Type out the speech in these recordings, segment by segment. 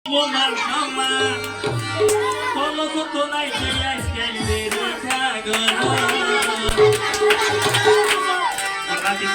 Woman, mama, solo sotto la idea che il vero cagano. Ragazzi,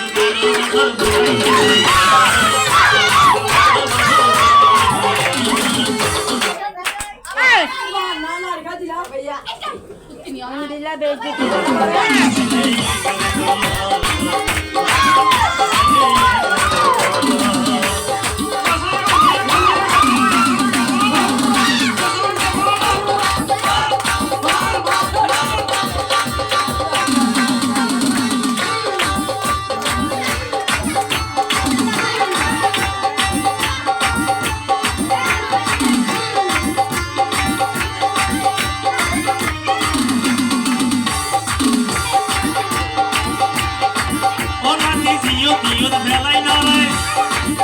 Tío da vela e nai,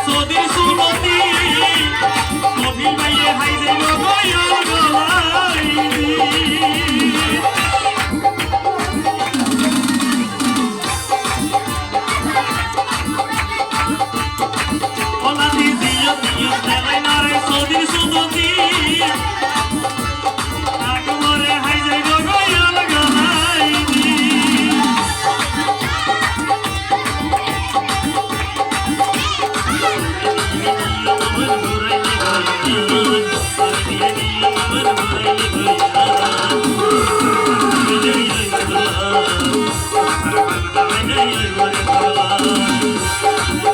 sou de suloti, mobil vai e hai de no goiol golai. Olá tío da vela e nai, sou de suloti, agora hai de no goiol golai.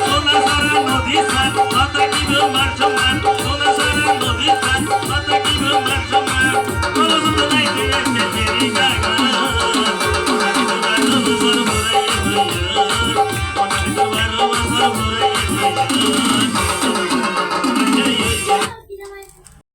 Sola sara nodi san, mata ki do marchaman, sola